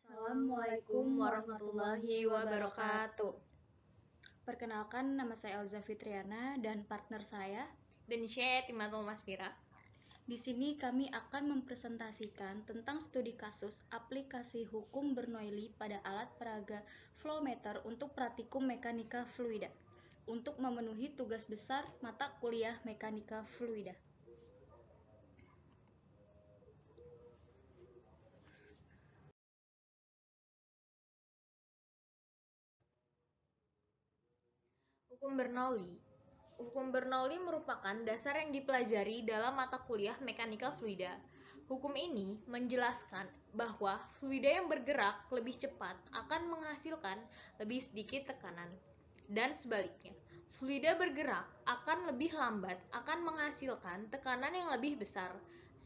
Assalamualaikum warahmatullahi wabarakatuh. Perkenalkan, nama saya Elza Fitriana dan partner saya. Dan saya Timatul Masfira. Di sini kami akan mempresentasikan tentang studi kasus aplikasi hukum Bernoulli pada alat peraga flowmeter untuk praktikum mekanika fluida untuk memenuhi tugas besar mata kuliah mekanika fluida. Hukum Bernoulli. Hukum Bernoulli merupakan dasar yang dipelajari dalam mata kuliah mekanika fluida. Hukum ini menjelaskan bahwa fluida yang bergerak lebih cepat akan menghasilkan lebih sedikit tekanan. Dan sebaliknya, fluida bergerak akan lebih lambat akan menghasilkan tekanan yang lebih besar.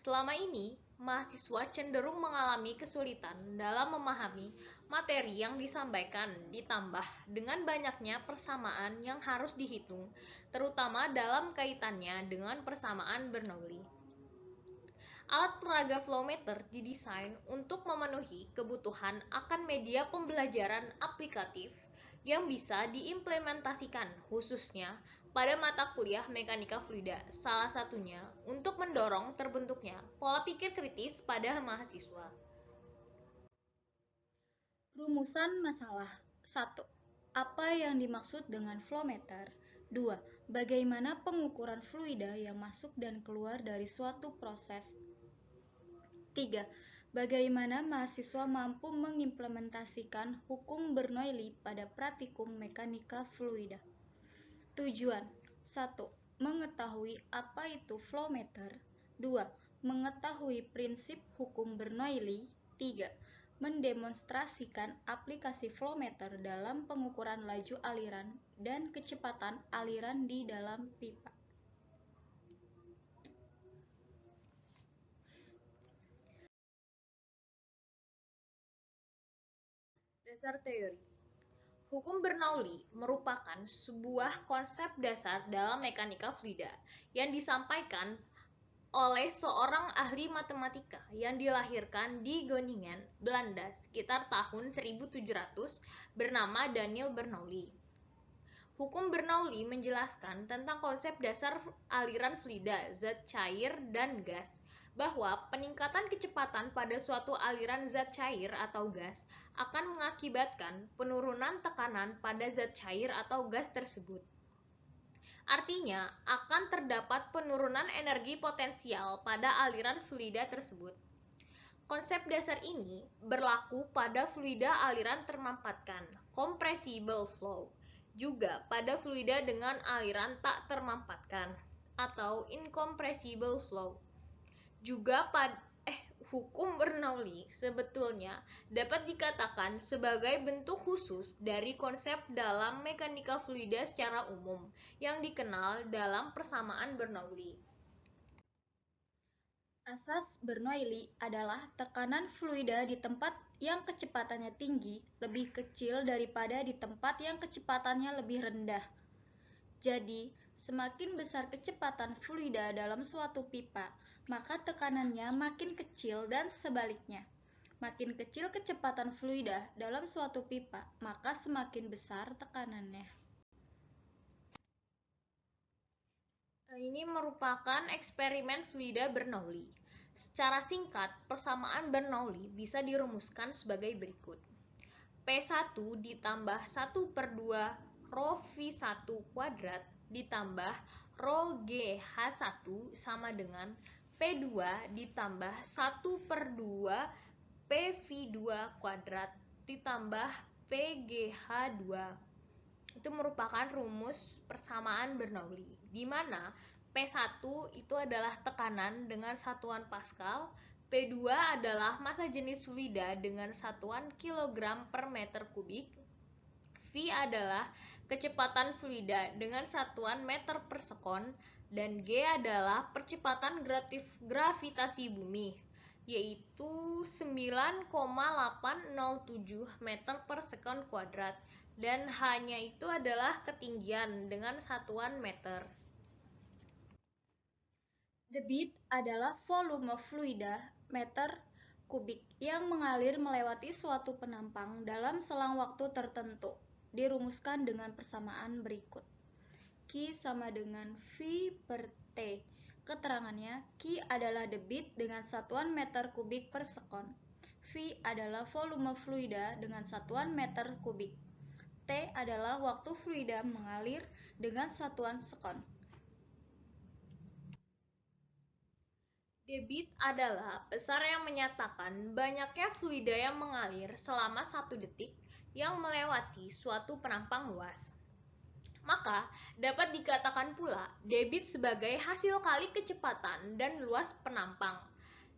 Selama ini, mahasiswa cenderung mengalami kesulitan dalam memahami materi yang disampaikan, ditambah dengan banyaknya persamaan yang harus dihitung, terutama dalam kaitannya dengan persamaan Bernoulli. Alat peraga flowmeter didesain untuk memenuhi kebutuhan akan media pembelajaran aplikatif yang bisa diimplementasikan khususnya pada mata kuliah mekanika fluida, salah satunya untuk mendorong terbentuknya pola pikir kritis pada mahasiswa. Rumusan masalah. 1. Apa yang dimaksud dengan flowmeter? 2. Bagaimana pengukuran fluida yang masuk dan keluar dari suatu proses? 3. Bagaimana mahasiswa mampu mengimplementasikan hukum Bernoulli pada praktikum mekanika fluida? Tujuan. 1. Mengetahui apa itu flowmeter. 2. Mengetahui prinsip hukum Bernoulli. 3. Mendemonstrasikan aplikasi flowmeter dalam pengukuran laju aliran dan kecepatan aliran di dalam pipa. Dasar teori. Hukum Bernoulli merupakan sebuah konsep dasar dalam mekanika fluida yang disampaikan oleh seorang ahli matematika yang dilahirkan di Groningen, Belanda sekitar tahun 1700 bernama Daniel Bernoulli. Hukum Bernoulli menjelaskan tentang konsep dasar aliran fluida, zat cair, dan gas, bahwa peningkatan kecepatan pada suatu aliran zat cair atau gas akan mengakibatkan penurunan tekanan pada zat cair atau gas tersebut. Artinya, akan terdapat penurunan energi potensial pada aliran fluida tersebut. Konsep dasar ini berlaku pada fluida aliran termampatkan, compressible flow, juga pada fluida dengan aliran tak termampatkan, atau incompressible flow. Juga pada hukum Bernoulli sebetulnya dapat dikatakan sebagai bentuk khusus dari konsep dalam mekanika fluida secara umum yang dikenal dalam persamaan Bernoulli. Asas Bernoulli adalah tekanan fluida di tempat yang kecepatannya tinggi lebih kecil daripada di tempat yang kecepatannya lebih rendah. Jadi, semakin besar kecepatan fluida dalam suatu pipa, maka tekanannya makin kecil dan sebaliknya. Makin kecil kecepatan fluida dalam suatu pipa, maka semakin besar tekanannya. Ini merupakan eksperimen fluida Bernoulli. Secara singkat, persamaan Bernoulli bisa dirumuskan sebagai berikut. P1 ditambah 1/2 rho V1 kuadrat ditambah rho GH1 sama dengan P2 ditambah 1/2 PV2 kuadrat ditambah PGH2. Itu merupakan rumus persamaan Bernoulli, di mana P1 itu adalah tekanan dengan satuan Pascal, P2 adalah massa jenis fluida dengan satuan kilogram per meter kubik, V adalah kecepatan fluida dengan satuan meter per sekon, dan G adalah percepatan gravitasi bumi, yaitu 9,807 meter per sekon kuadrat, dan H-nya itu adalah ketinggian dengan satuan meter. Debit adalah volume fluida meter kubik yang mengalir melewati suatu penampang dalam selang waktu tertentu dirumuskan dengan persamaan berikut. Q sama dengan V per T. Keterangannya, Q adalah debit dengan satuan meter kubik per sekon. V adalah volume fluida dengan satuan meter kubik. T adalah waktu fluida mengalir dengan satuan sekon. Debit adalah besar yang menyatakan banyaknya fluida yang mengalir selama 1 detik yang melewati suatu penampang luas. Maka, dapat dikatakan pula debit sebagai hasil kali kecepatan dan luas penampang.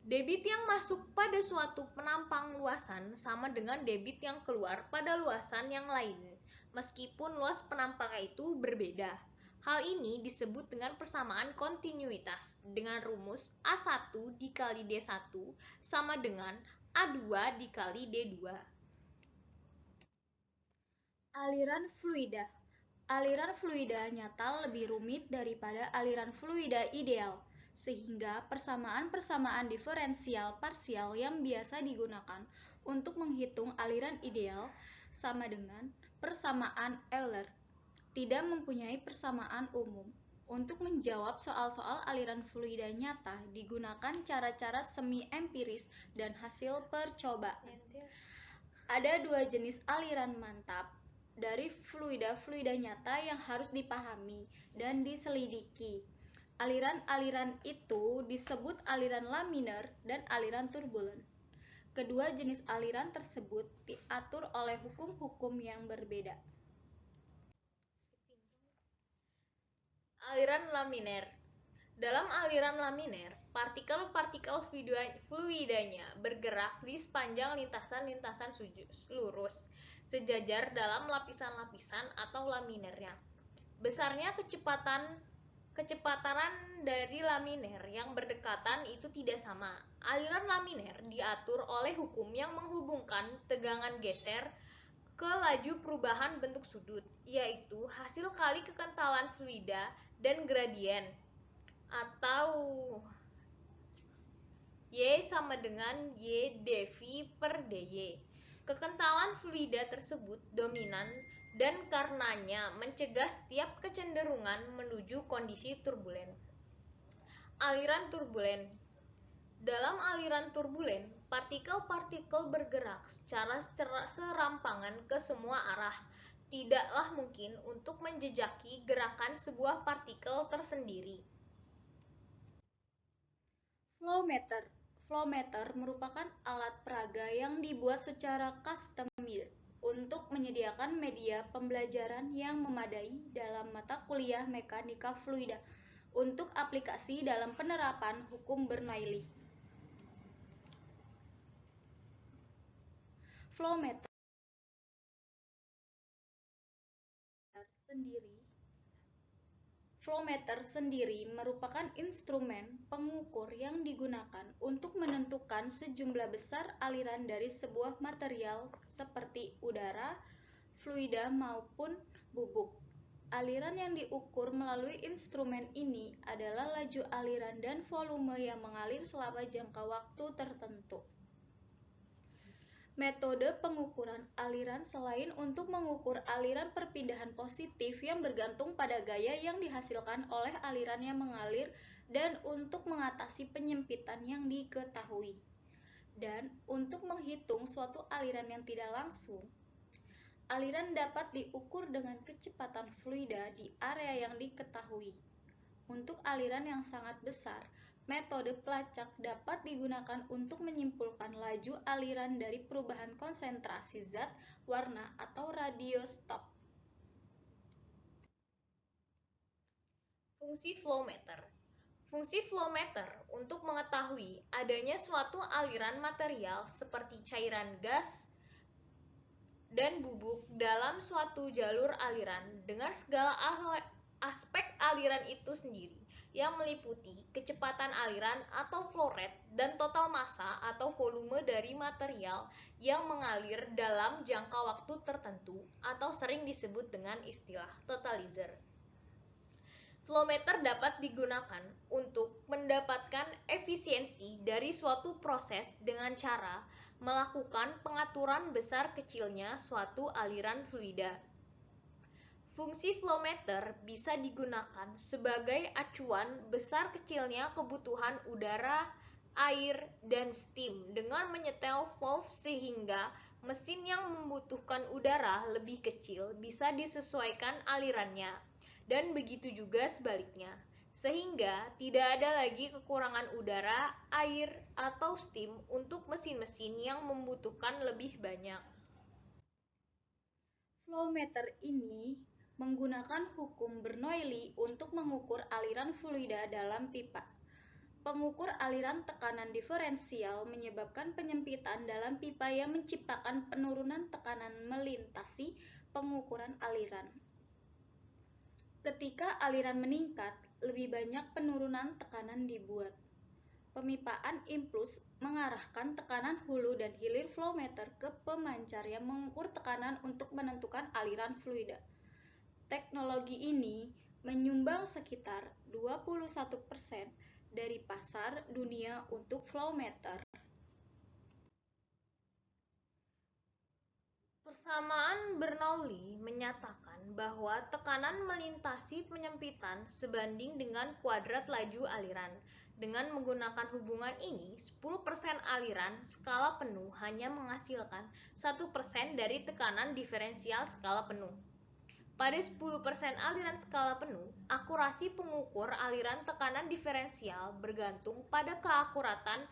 Debit yang masuk pada suatu penampang luasan sama dengan debit yang keluar pada luasan yang lain, meskipun luas penampang itu berbeda. Hal ini disebut dengan persamaan kontinuitas dengan rumus A1 dikali D1 sama dengan A2 dikali D2. Aliran fluida. Aliran fluida nyata lebih rumit daripada aliran fluida ideal, sehingga persamaan-persamaan diferensial parsial yang biasa digunakan untuk menghitung aliran ideal sama dengan persamaan Euler, tidak mempunyai persamaan umum. Untuk menjawab soal-soal aliran fluida nyata digunakan cara-cara semi-empiris dan hasil percobaan. Ada dua jenis aliran mantap dari fluida-fluida nyata yang harus dipahami dan diselidiki. Aliran-aliran itu disebut aliran laminer dan aliran turbulen. Kedua jenis aliran tersebut diatur oleh hukum-hukum yang berbeda. Aliran laminer. Dalam aliran laminer, partikel-partikel fluidanya bergerak di sepanjang lintasan-lintasan lurus, sejajar dalam lapisan-lapisan atau laminernya. Besarnya kecepatan dari laminer yang berdekatan itu tidak sama. Aliran laminer diatur oleh hukum yang menghubungkan tegangan geser ke laju perubahan bentuk sudut, yaitu hasil kali kekentalan fluida dan gradien, atau Y sama dengan Y dV per dy. Kekentalan fluida tersebut dominan dan karenanya mencegah setiap kecenderungan menuju kondisi turbulen. Aliran turbulen. Dalam aliran turbulen, partikel-partikel bergerak secara serampangan ke semua arah. Tidaklah mungkin untuk menjejaki gerakan sebuah partikel tersendiri. Flowmeter. Flowmeter merupakan alat peraga yang dibuat secara custom-made untuk menyediakan media pembelajaran yang memadai dalam mata kuliah mekanika fluida untuk aplikasi dalam penerapan hukum Bernoulli. Flowmeter sendiri merupakan instrumen pengukur yang digunakan untuk menentukan sejumlah besar aliran dari sebuah material seperti udara, fluida maupun bubuk. Aliran yang diukur melalui instrumen ini adalah laju aliran dan volume yang mengalir selama jangka waktu tertentu. Metode pengukuran aliran selain untuk mengukur aliran perpindahan positif yang bergantung pada gaya yang dihasilkan oleh aliran yang mengalir dan untuk mengatasi penyempitan yang diketahui, dan untuk menghitung suatu aliran yang tidak langsung. Aliran dapat diukur dengan kecepatan fluida di area yang diketahui. Untuk aliran yang sangat besar, metode pelacak dapat digunakan untuk menyimpulkan laju aliran dari perubahan konsentrasi zat, warna, atau radiostop. Fungsi flowmeter. Fungsi flowmeter untuk mengetahui adanya suatu aliran material seperti cairan gas dan bubuk dalam suatu jalur aliran dengan segala aspek aliran itu sendiri yang meliputi kecepatan aliran atau flow rate dan total massa atau volume dari material yang mengalir dalam jangka waktu tertentu atau sering disebut dengan istilah totalizer. Flowmeter dapat digunakan untuk mendapatkan efisiensi dari suatu proses dengan cara melakukan pengaturan besar kecilnya suatu aliran fluida. Fungsi flowmeter bisa digunakan sebagai acuan besar kecilnya kebutuhan udara, air, dan steam dengan menyetel valve sehingga mesin yang membutuhkan udara lebih kecil bisa disesuaikan alirannya, dan begitu juga sebaliknya, sehingga tidak ada lagi kekurangan udara, air, atau steam untuk mesin-mesin yang membutuhkan lebih banyak. Flowmeter ini menggunakan hukum Bernoulli untuk mengukur aliran fluida dalam pipa. Pengukur aliran tekanan diferensial menyebabkan penyempitan dalam pipa yang menciptakan penurunan tekanan melintasi pengukuran aliran. Ketika aliran meningkat, lebih banyak penurunan tekanan dibuat. Pemipaan impuls mengarahkan tekanan hulu dan hilir flowmeter ke pemancar yang mengukur tekanan untuk menentukan aliran fluida. Teknologi ini menyumbang sekitar 21% dari pasar dunia untuk flowmeter. Persamaan Bernoulli menyatakan bahwa tekanan melintasi penyempitan sebanding dengan kuadrat laju aliran. Dengan menggunakan hubungan ini, 10% aliran skala penuh hanya menghasilkan 1% dari tekanan diferensial skala penuh. Pada 10% aliran skala penuh, akurasi pengukur aliran tekanan diferensial bergantung pada keakuratan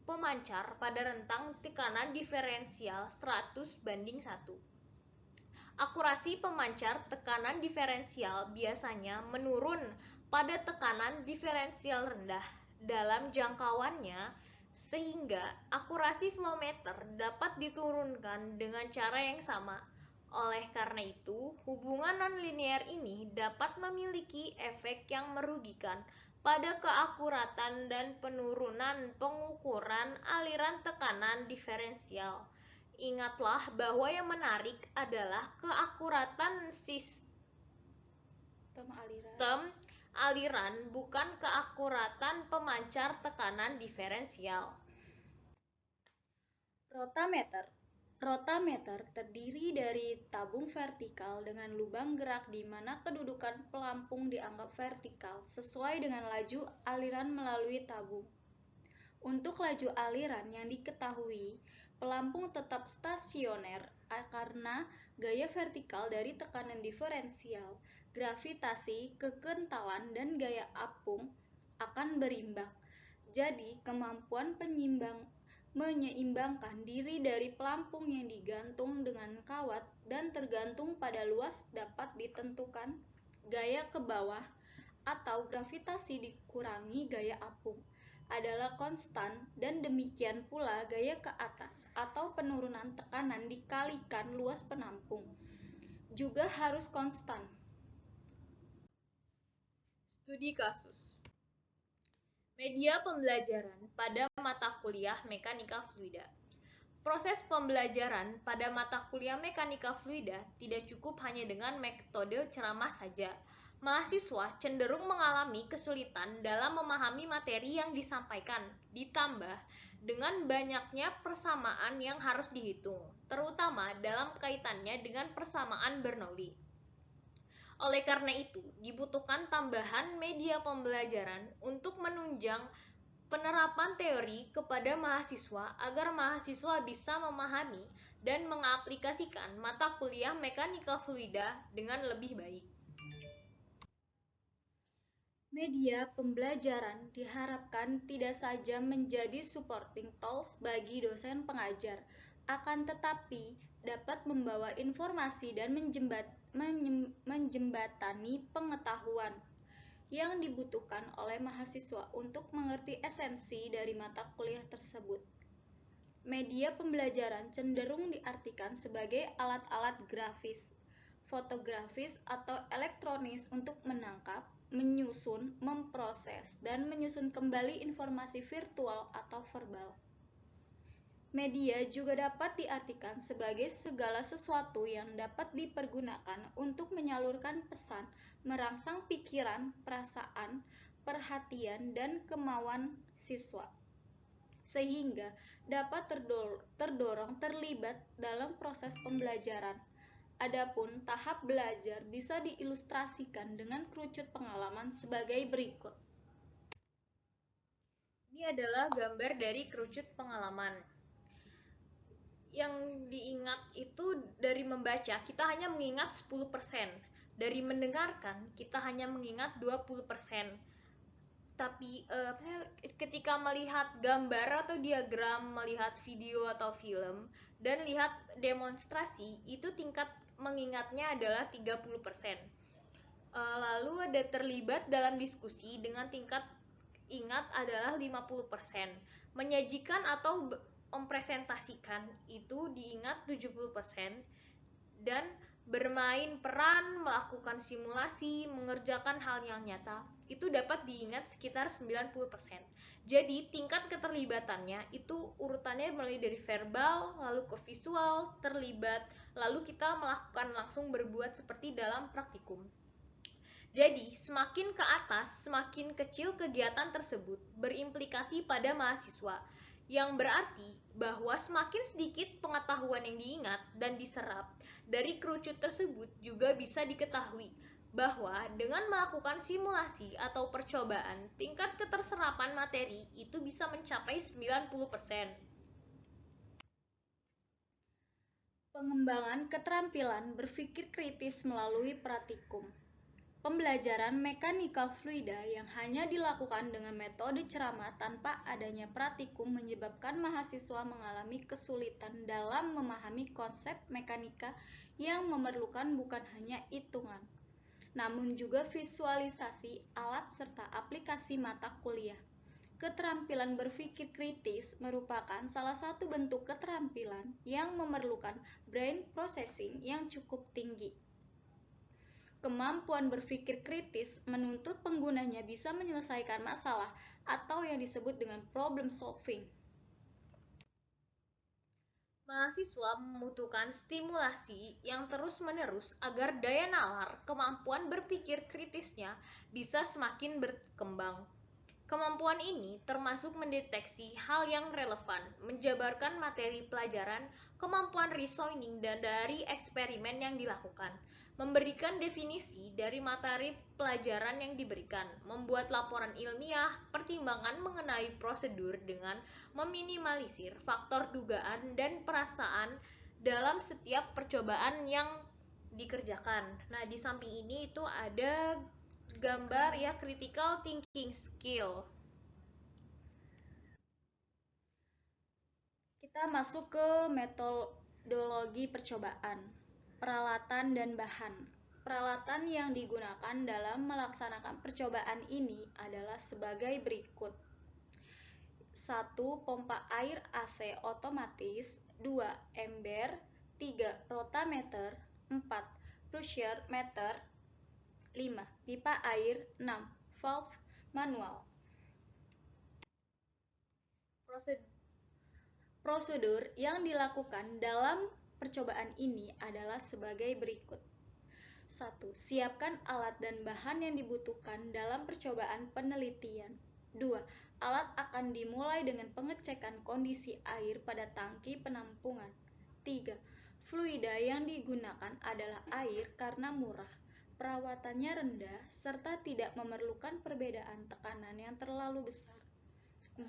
pemancar pada rentang tekanan diferensial 100:1. Akurasi pemancar tekanan diferensial biasanya menurun pada tekanan diferensial rendah dalam jangkauannya, sehingga akurasi flowmeter dapat diturunkan dengan cara yang sama. Oleh karena itu, hubungan nonlinear ini dapat memiliki efek yang merugikan pada keakuratan dan penurunan pengukuran aliran tekanan diferensial. Ingatlah bahwa yang menarik adalah keakuratan sistem aliran, bukan keakuratan pemancar tekanan diferensial. Rotameter. Rotameter terdiri dari tabung vertikal dengan lubang gerak di mana kedudukan pelampung dianggap vertikal sesuai dengan laju aliran melalui tabung. Untuk laju aliran yang diketahui, pelampung tetap stasioner karena gaya vertikal dari tekanan diferensial, gravitasi, kekentalan, dan gaya apung akan berimbang. Jadi, kemampuan menyeimbangkan diri dari pelampung yang digantung dengan kawat dan tergantung pada luas dapat ditentukan gaya ke bawah atau gravitasi dikurangi gaya apung adalah konstan, dan demikian pula gaya ke atas atau penurunan tekanan dikalikan luas penampung juga harus konstan. Studi kasus. Media pembelajaran pada mata kuliah mekanika fluida. Proses pembelajaran pada mata kuliah mekanika fluida tidak cukup hanya dengan metode ceramah saja. Mahasiswa cenderung mengalami kesulitan dalam memahami materi yang disampaikan, ditambah dengan banyaknya persamaan yang harus dihitung, terutama dalam kaitannya dengan persamaan Bernoulli. Oleh karena itu, dibutuhkan tambahan media pembelajaran untuk menunjang penerapan teori kepada mahasiswa agar mahasiswa bisa memahami dan mengaplikasikan mata kuliah mekanika fluida dengan lebih baik. Media pembelajaran diharapkan tidak saja menjadi supporting tools bagi dosen pengajar, akan tetapi dapat membawa informasi dan menjembatani pengetahuan yang dibutuhkan oleh mahasiswa untuk mengerti esensi dari mata kuliah tersebut. Media pembelajaran cenderung diartikan sebagai alat-alat grafis, fotografis, atau elektronis untuk menangkap, menyusun, memproses, dan menyusun kembali informasi virtual atau verbal. Media juga dapat diartikan sebagai segala sesuatu yang dapat dipergunakan untuk menyalurkan pesan, merangsang pikiran, perasaan, perhatian, dan kemauan siswa, sehingga dapat terdorong terlibat dalam proses pembelajaran. Adapun tahap belajar bisa diilustrasikan dengan kerucut pengalaman sebagai berikut. Ini adalah gambar dari kerucut pengalaman. Yang diingat itu dari membaca, kita hanya mengingat 10%. Dari mendengarkan, kita hanya mengingat 20%. Tapi ketika melihat gambar atau diagram, melihat video atau film, dan lihat demonstrasi, itu tingkat mengingatnya adalah 30%. Lalu ada terlibat dalam diskusi dengan tingkat ingat adalah 50%. Menyajikan atau mempresentasikan itu diingat 70%. Dan bermain peran, melakukan simulasi, mengerjakan hal yang nyata, itu dapat diingat sekitar 90%. Jadi tingkat keterlibatannya itu urutannya mulai dari verbal, lalu ke visual, terlibat, lalu kita melakukan langsung berbuat seperti dalam praktikum. Jadi, semakin ke atas, semakin kecil kegiatan tersebut berimplikasi pada mahasiswa, yang berarti bahwa semakin sedikit pengetahuan yang diingat dan diserap dari kerucut tersebut juga bisa diketahui bahwa dengan melakukan simulasi atau percobaan, tingkat keterserapan materi itu bisa mencapai 90%. Pengembangan keterampilan berpikir kritis melalui praktikum. Pembelajaran mekanika fluida yang hanya dilakukan dengan metode ceramah tanpa adanya praktikum menyebabkan mahasiswa mengalami kesulitan dalam memahami konsep mekanika yang memerlukan bukan hanya hitungan, namun juga visualisasi alat serta aplikasi mata kuliah. Keterampilan berpikir kritis merupakan salah satu bentuk keterampilan yang memerlukan brain processing yang cukup tinggi. Kemampuan berpikir kritis menuntut penggunanya bisa menyelesaikan masalah atau yang disebut dengan problem solving. Mahasiswa membutuhkan stimulasi yang terus-menerus agar daya nalar kemampuan berpikir kritisnya bisa semakin berkembang. Kemampuan ini termasuk mendeteksi hal yang relevan, menjabarkan materi pelajaran, kemampuan reasoning dan dari eksperimen yang dilakukan, memberikan definisi dari materi pelajaran yang diberikan, membuat laporan ilmiah, pertimbangan mengenai prosedur dengan meminimalisir faktor dugaan dan perasaan dalam setiap percobaan yang dikerjakan. Nah, di samping ini itu ada gambar ya critical thinking skill. Kita masuk ke metodologi percobaan, peralatan dan bahan. Peralatan yang digunakan dalam melaksanakan percobaan ini adalah sebagai berikut. 1. Pompa air AC otomatis. 2. Ember. 3. Rotameter. 4. Pressure meter. 5. Pipa air. 6. Valve manual. Prosedur yang dilakukan dalam percobaan ini adalah sebagai berikut. 1. Siapkan alat dan bahan yang dibutuhkan dalam percobaan penelitian. 2. Alat akan dimulai dengan pengecekan kondisi air pada tangki penampungan. 3. Fluida yang digunakan adalah air karena murah, perawatannya rendah, serta tidak memerlukan perbedaan tekanan yang terlalu besar. 4.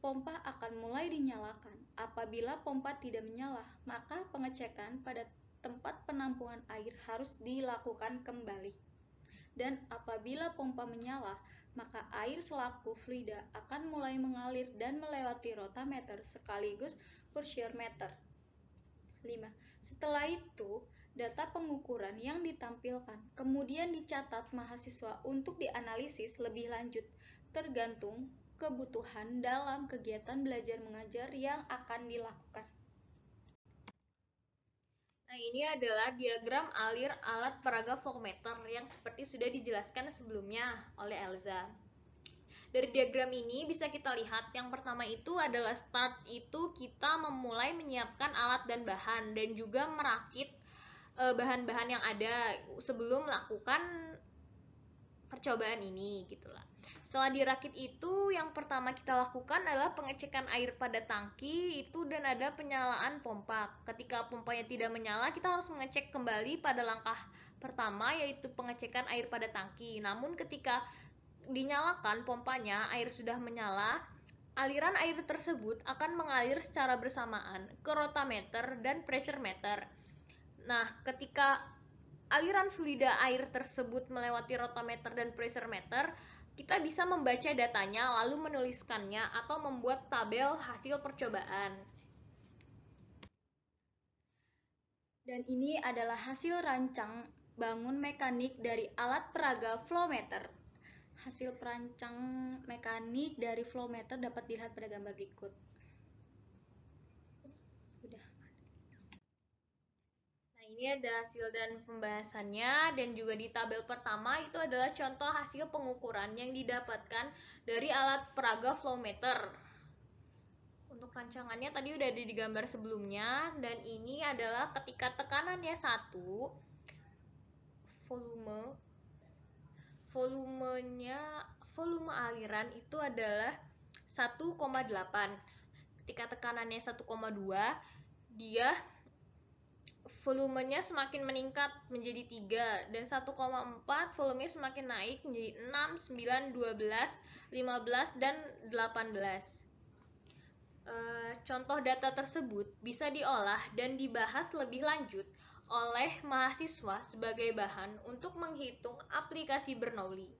Pompa akan mulai dinyalakan. Apabila pompa tidak menyala, maka pengecekan pada tempat penampungan air harus dilakukan kembali. Dan apabila pompa menyala, maka air selaku fluida akan mulai mengalir dan melewati rotameter sekaligus pressure meter. 5. Setelah itu, data pengukuran yang ditampilkan kemudian dicatat mahasiswa untuk dianalisis lebih lanjut tergantung kebutuhan dalam kegiatan belajar mengajar yang akan dilakukan. Nah, ini adalah diagram alir alat peraga voltmeter yang seperti sudah dijelaskan sebelumnya oleh Elza. Dari diagram ini bisa kita lihat yang pertama itu adalah start, itu kita memulai menyiapkan alat dan bahan dan juga merakit bahan-bahan yang ada sebelum melakukan percobaan ini gitulah. Setelah dirakit itu yang pertama kita lakukan adalah pengecekan air pada tangki itu dan ada penyalaan pompa. Ketika pompanya tidak menyala, kita harus mengecek kembali pada langkah pertama yaitu pengecekan air pada tangki. Namun ketika dinyalakan pompanya, air sudah menyala, aliran air tersebut akan mengalir secara bersamaan ke rotameter dan pressure meter. Nah, ketika aliran fluida air tersebut melewati rotameter dan pressure meter, kita bisa membaca datanya lalu menuliskannya atau membuat tabel hasil percobaan. Dan ini adalah hasil rancang bangun mekanik dari alat peraga flowmeter. Hasil perancang mekanik dari flowmeter dapat dilihat pada gambar berikut. Ini ada hasil dan pembahasannya, dan juga di tabel pertama itu adalah contoh hasil pengukuran yang didapatkan dari alat peraga flowmeter. Untuk rancangannya tadi udah ada di gambar sebelumnya, dan ini adalah ketika tekanannya 1, volume aliran itu adalah 1,8. Ketika tekanannya 1,2, dia volumenya semakin meningkat menjadi 3, dan 1,4 volumenya semakin naik menjadi 6, 9, 12, 15, dan 18. Contoh data tersebut bisa diolah dan dibahas lebih lanjut oleh mahasiswa sebagai bahan untuk menghitung aplikasi Bernoulli.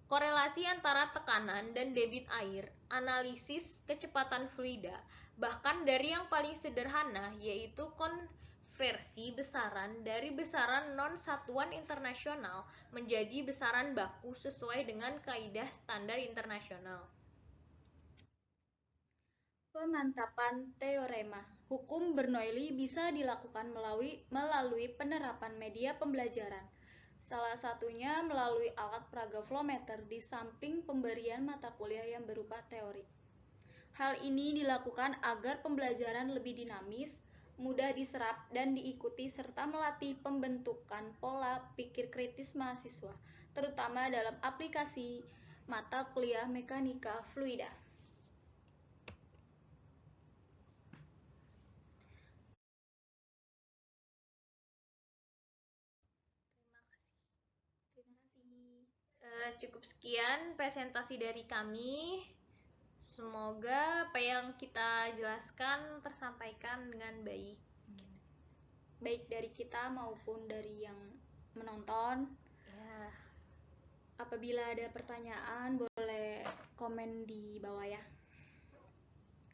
Korelasi antara tekanan dan debit air, analisis kecepatan fluida, bahkan dari yang paling sederhana yaitu konversi besaran dari besaran non-satuan internasional menjadi besaran baku sesuai dengan kaidah standar internasional. Pemantapan teorema. Hukum Bernoulli bisa dilakukan melalui penerapan media pembelajaran. Salah satunya melalui alat peraga flowmeter di samping pemberian mata kuliah yang berupa teori. Hal ini dilakukan agar pembelajaran lebih dinamis, mudah diserap dan diikuti serta melatih pembentukan pola pikir kritis mahasiswa, terutama dalam aplikasi mata kuliah mekanika fluida. Cukup sekian presentasi dari kami. Semoga apa yang kita jelaskan tersampaikan dengan baik. Baik dari kita maupun dari yang menonton. Ya. Apabila ada pertanyaan boleh komen di bawah ya.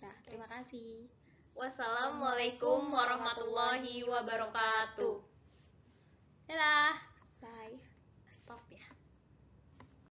Nah, terima kasih. Wassalamualaikum warahmatullahi wabarakatuh. Dadah. Bye. Stop ya.